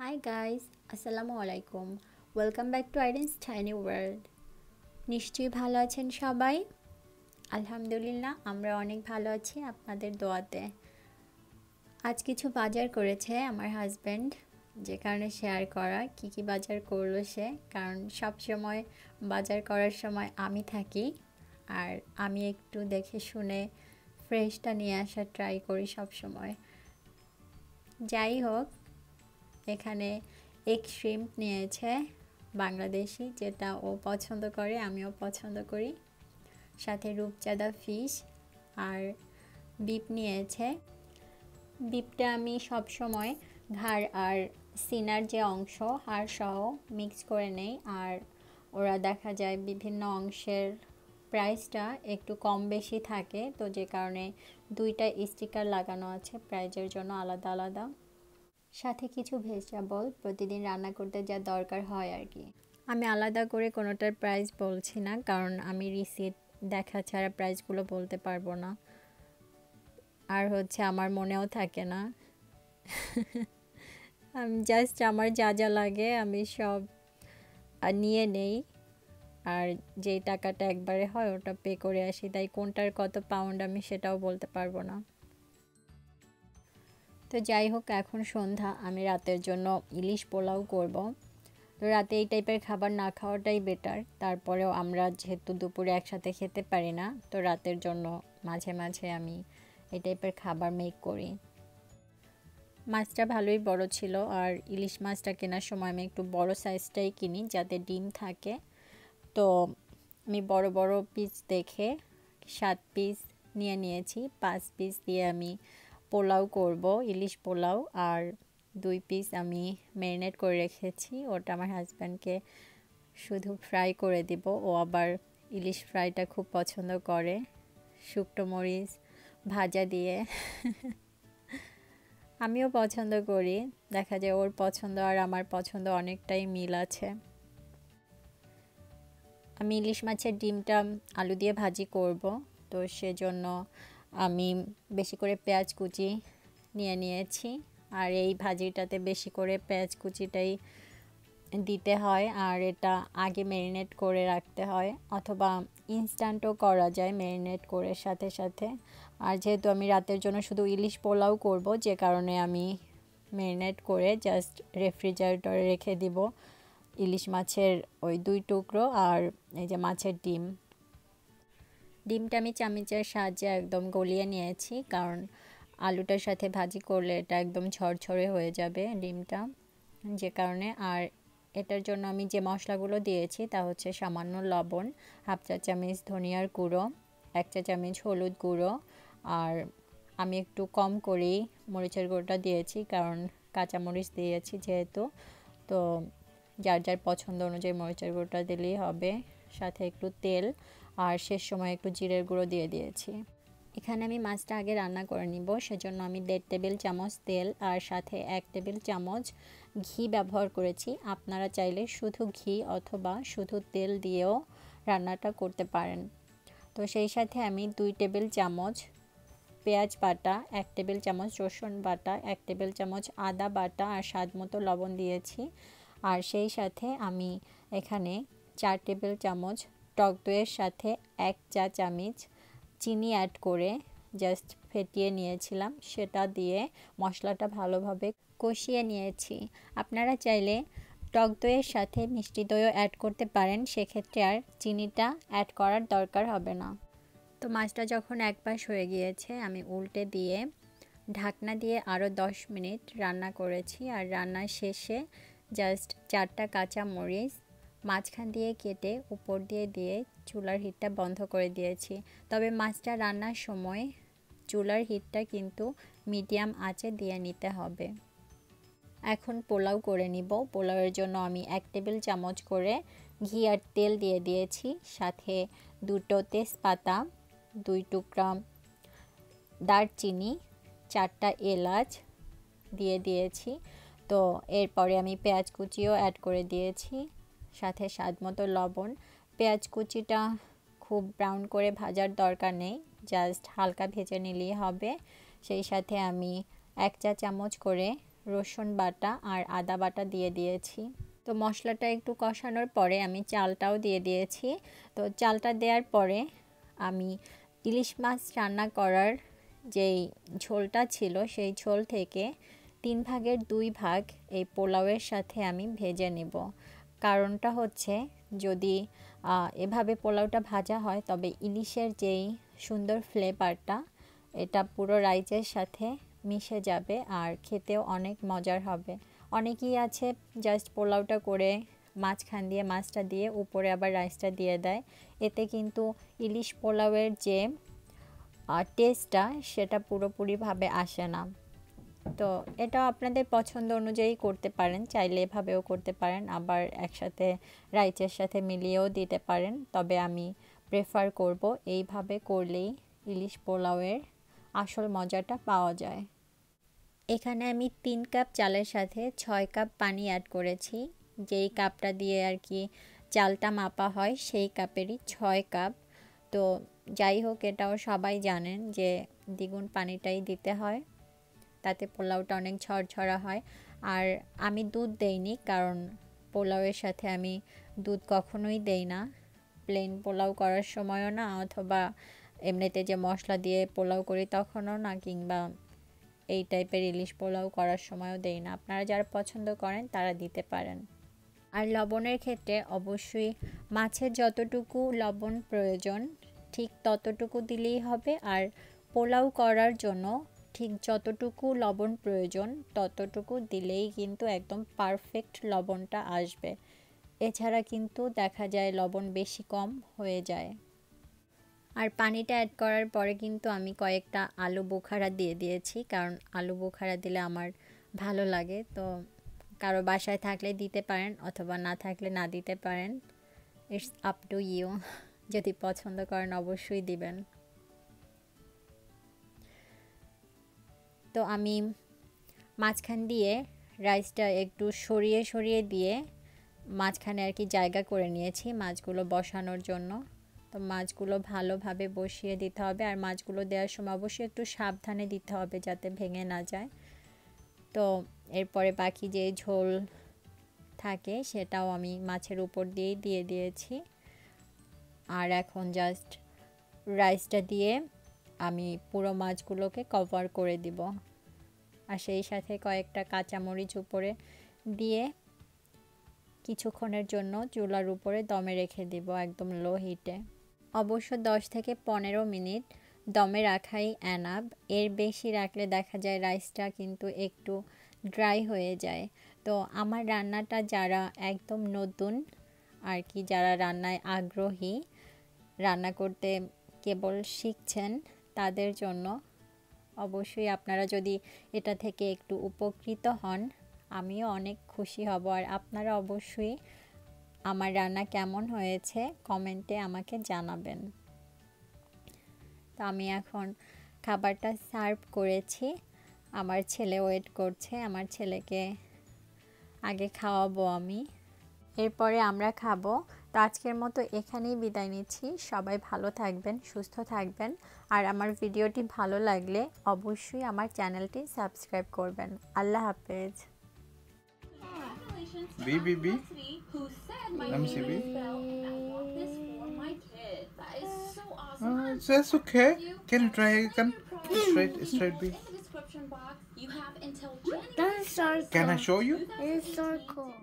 High guys, আসসালামু আলাইকুম। Welcome back to Aiden's tiny world. নিশ্চয়ই ভালো আছেন সবাই। আলহামদুলিল্লাহ, আমরা অনেক ভালো আছি আপনাদের দোয়াতে। আজ কিছু বাজার করেছে আমার হাজব্যান্ড, যে কারণে শেয়ার করা কি বাজার করলো সে। কারণ সব সময় বাজার করার সময় আমি থাকি, আর আমি একটু দেখে শুনে ফ্রেশটা নিয়ে আসার ট্রাই করি সব সময়। যাই হোক, এখানে এক শ্রিম্প নিয়েছে বাংলাদেশি, যেটা ও পছন্দ করে, আমিও পছন্দ করি। সাথে রূপচাঁদা ফিশ আর বিপ নিয়েছে। বিপটা আমি সব সময় ঘাড় আর সিনার যে অংশ হাড় সহ মিক্স করে নেই, আর ওরা দেখা যায় বিভিন্ন অংশের প্রাইসটা একটু কম বেশি থাকে, তো যে কারণে দুইটা স্টিকার লাগানো আছে প্রাইজের জন্য আলাদা আলাদা। সাথে কিছু ভেজিটেবল প্রতিদিন রান্না করতে যা দরকার হয় আর কি। আমি আলাদা করে কোনোটার প্রাইস বলছি না, কারণ আমি রিসিট দেখা ছাড়া প্রাইসগুলো বলতে পারবো না, আর আমার মনেও থাকে না। আমি জাস্ট আমার যা যা লাগে আমি সব নিয়ে নেই, আর যেই টাকাটা একবারে হয় ওটা পে করে আসি, তাই কোনটার কত পাউন্ড আমি সেটাও বলতে পারবো না। তো যাই হোক, এখন সন্ধ্যা, আমি রাতের জন্য ইলিশ পোলাও করব। তো রাতে এই টাইপের খাবার না খাওয়াটাই বেটার। তারপরেও আমরা যেহেতু দুপুরে একসাথে খেতে পারি না, তো রাতের জন্য মাঝে মাঝে আমি এই টাইপের খাবার মেক করি। মাছটা ভালোই বড় ছিল, আর ইলিশ মাছটা কেনার সময় আমি একটু বড় সাইজটাই কিনি যাতে ডিম থাকে। তো আমি বড় বড় পিস দেখে 7 পিস নিয়েছি। 5 পিস দিয়ে আমি পোলাও করব, ইলিশ পোলাও। আর 2 পিস আমি ম্যারিনেট করে রেখেছি, ওটা আমার হাজব্যান্ডকে শুধু ফ্রাই করে দিব। ও আবার ইলিশ ফ্রাইটা খুব পছন্দ করে, শুকনো মরিচ ভাজা দিয়ে। আমিও পছন্দ করি, দেখা যায় ওর পছন্দ আর আমার পছন্দ অনেকটাই মিল আছে। আমি ইলিশ মাছের ডিমটা আলু দিয়ে ভাজি করব, তো সেজন্য আমি বেশি করে পেঁয়াজ কুচি নিয়েছি। আর এই ভাজিটাতে বেশি করে পেঁয়াজ কুচিটাই দিতে হয়, আর এটা আগে ম্যারিনেট করে রাখতে হয়, অথবা ইনস্ট্যান্টও করা যায় ম্যারিনেট করে সাথে সাথে। আর যেহেতু আমি রাতের জন্য শুধু ইলিশ পোলাও করব, যে কারণে আমি ম্যারিনেট করে জাস্ট রেফ্রিজারেটরে রেখে দিব ইলিশ মাছের ওই 2 টুকরো আর এই যে মাছের ডিমটা আমি চামচের সাহায্যে একদম গলিয়ে নিয়েছি, কারণ আলুটার সাথে ভাজি করলে এটা একদম ঝরঝরে হয়ে যাবে ডিমটা, যে কারণে। আর এটার জন্য আমি যে মশলাগুলো দিয়েছি তা হচ্ছে সামান্য লবণ, হাফ চা চামচ ধনিয়ার গুঁড়ো, 1 চা চামচ হলুদ গুঁড়ো, আর আমি একটু কম করেই মরিচের গুঁড়োটা দিয়েছি, কারণ কাঁচামরিচ দিয়েছি যেহেতু। তো যার যার পছন্দ অনুযায়ী মরিচের গুঁড়োটা দিলেই হবে। সাথে একটু তেল, আর শেষ সময় একটু জিরের গুঁড়ো দিয়ে দিয়েছি। এখানে আমি মাছটা আগে রান্না করে নিব, সেজন্য আমি 1.5 টেবিল চামচ তেল আর সাথে 1 টেবিল চামচ ঘি ব্যবহার করেছি। আপনারা চাইলে শুধু ঘি অথবা শুধু তেল দিয়েও রান্নাটা করতে পারেন। তো সেই সাথে আমি 2 টেবিল চামচ পেঁয়াজ বাটা, 1 টেবিল চামচ রসুন বাটা, 1 টেবিল চামচ আদা বাটা আর স্বাদ মতো লবণ দিয়েছি। আর সেই সাথে আমি এখানে 4 টেবিল চামচ টক দইয়ের সাথে 1 চা চামচ চিনি অ্যাড করে জাস্ট ফেটিয়ে নিয়েছিলাম, সেটা দিয়ে মশলাটা ভালোভাবে কষিয়ে নিয়েছি। আপনারা চাইলে টক দইয়ের সাথে মিষ্টি দইও অ্যাড করতে পারেন, সেক্ষেত্রে আর চিনিটা অ্যাড করার দরকার হবে না। তো মাছটা যখন এক পাশ হয়ে গিয়েছে, আমি উল্টে দিয়ে ঢাকনা দিয়ে আরও 10 মিনিট রান্না করেছি। আর রান্নার শেষে জাস্ট 4টা কাঁচা মরিচ মাঝখান দিয়ে কেটে উপর দিয়ে চুলার হিটটা বন্ধ করে দিয়েছি। তবে মাছটা রান্নার সময় চুলার হিটটা কিন্তু মিডিয়াম আঁচে দিয়ে নিতে হবে। এখন পোলাও করে নিব। পোলাওয়ের জন্য আমি 1 টেবিল চামচ করে ঘি আর তেল দিয়ে দিয়েছি, সাথে 2টো তেজপাতা, 2 টুকরা দারচিনি, 4টা এলাচ দিয়ে দিয়েছি। তো এরপরে আমি পেঁয়াজ কুচিও অ্যাড করে দিয়েছি, সাথে স্বাদ মতো লবণ। পেঁয়াজ কুচিটা খুব ব্রাউন করে ভাজার দরকার নেই, জাস্ট হালকা ভেজে নিলেই হবে। সেই সাথে আমি 1 চা চামচ করে রসুন বাটা আর আদা বাটা দিয়ে দিয়েছি। তো মশলাটা একটু কষানোর পরে আমি চালটাও দিয়ে দিয়েছি। তো চালটা দেওয়ার পরে আমি ইলিশ মাছ রান্না করার যেই ঝোলটা ছিল সেই ঝোল থেকে 3 ভাগের 2 ভাগ এই পোলাওয়ের সাথে আমি ভেজে নেব। কারণটা হচ্ছে যদি এভাবে পোলাওটা ভাজা হয় তবে ইলিশের যেই সুন্দর ফ্লেভারটা এটা পুরো রাইসের সাথে মিশে যাবে আর খেতেও অনেক মজার হবে। অনেকেই আছে জাস্ট পোলাওটা করে মাঝখান দিয়ে মাছটা দিয়ে উপরে আবার রাইসটা দিয়ে দেয়, এতে কিন্তু ইলিশ পোলাওয়ের যে টেস্টটা সেটা পুরোপুরিভাবে আসে না। তো এটা আপনাদের পছন্দ অনুযায়ী করতে পারেন, চাইলে এভাবেও করতে পারেন, আবার একসাথে রাইসের সাথে মিলিয়েও দিতে পারেন। তবে আমি প্রেফার করব এইভাবে করলেই ইলিশ পোলাওয়ের আসল মজাটা পাওয়া যায়। এখানে আমি 3 কাপ চালের সাথে 6 কাপ পানি অ্যাড করেছি। যেই কাপটা দিয়ে আর কি চালটা মাপা হয় সেই কাপেরই 6 কাপ। তো যাই হোক, এটাও সবাই জানেন যে দ্বিগুণ পানিটাই দিতে হয়, তাতে পোলাওটা অনেক ঝরঝরা হয়। আর আমি দুধ দেইনি, কারণ পোলাওয়ের সাথে আমি দুধ কখনোই দেই না। প্লেন পোলাও করার সময়ও না, অথবা এমনিতে যে মশলা দিয়ে পোলাও করি তখনও না, কিংবা এই টাইপের ইলিশ পোলাও করার সময়ও দেই না। আপনারা যারা পছন্দ করেন তারা দিতে পারেন। আর লবণের ক্ষেত্রে অবশ্যই মাছের যতটুকু লবণ প্রয়োজন ঠিক ততটুকু দিলেই হবে। আর পোলাও করার জন্য ঠিক যতটুকু লবণ প্রয়োজন ততটুকু দিলেই কিন্তু একদম পারফেক্ট লবণটা আসবে। এছাড়া কিন্তু দেখা যায় লবণ বেশি কম হয়ে যায়। আর পানিটা অ্যাড করার পরে কিন্তু আমি কয়েকটা আলু বোখারা দিয়ে দিয়েছি, কারণ আলু বোখারা দিলে আমার ভালো লাগে। তো কারো বাসায় থাকলে দিতে পারেন, অথবা না থাকলে না দিতে পারেন, ইটস আপ টু ইউ। যদি পছন্দ করেন অবশ্যই দিবেন। তো আমি মাঝখান দিয়ে রাইসটা একটু সরিয়ে সরিয়ে দিয়ে মাঝখানে আর কি জায়গা করে নিয়েছি মাছগুলো বসানোর জন্য। তো মাছগুলো ভালোভাবে বসিয়ে দিতে হবে, আর মাছগুলো দেওয়ার সময় অবশ্যই একটু সাবধানে দিতে হবে যাতে ভেঙে না যায়। তো এরপরে বাকি যে ঝোল থাকে সেটাও আমি মাছের উপর দিয়েই দিয়ে দিয়েছি। আর এখন জাস্ট রাইসটা দিয়ে আমি পুরো মাছগুলোকে কভার করে দিব, আর সেই সাথে কয়েকটা কাঁচামরিচ উপরে দিয়ে কিছুক্ষণের জন্য চুলার উপরে দমে রেখে দিব একদম লো হিটে। অবশ্য 10 থেকে 15 মিনিট দমে রাখাই এনাফ। এর বেশি রাখলে দেখা যায় রাইসটা কিন্তু একটু ড্রাই হয়ে যায়। তো আমার রান্নাটা যারা একদম নতুন আর কি, যারা রান্নায় আগ্রহী, রান্না করতে কেবল শিখছেন, তাদের জন্য অবশ্যই আপনারা যদি এটা থেকে একটু উপকৃত হন আমিও অনেক খুশি হব। আর আপনারা অবশ্যই আমার রান্না কেমন হয়েছে কমেন্টে আমাকে জানাবেন। তো আমি এখন খাবারটা সার্ভ করেছি, আমার ছেলে ওয়েট করছে, আমার ছেলেকে আগে খাওয়াবো আমি, এরপরে আমরা খাবো। তো আজকের মতো এখানেই বিদায় নিচ্ছি। সবাই ভালো থাকবেন, সুস্থ থাকবেন, আর আমার ভিডিওটি ভালো লাগলে অবশ্যই আমার চ্যানেলটি সাবস্ক্রাইব করবেন। আল্লাহ হাফেজ। B B B. Let me see B. So that's okay. Can you try again? Straight B. That's circle. Can I show you? It's circle.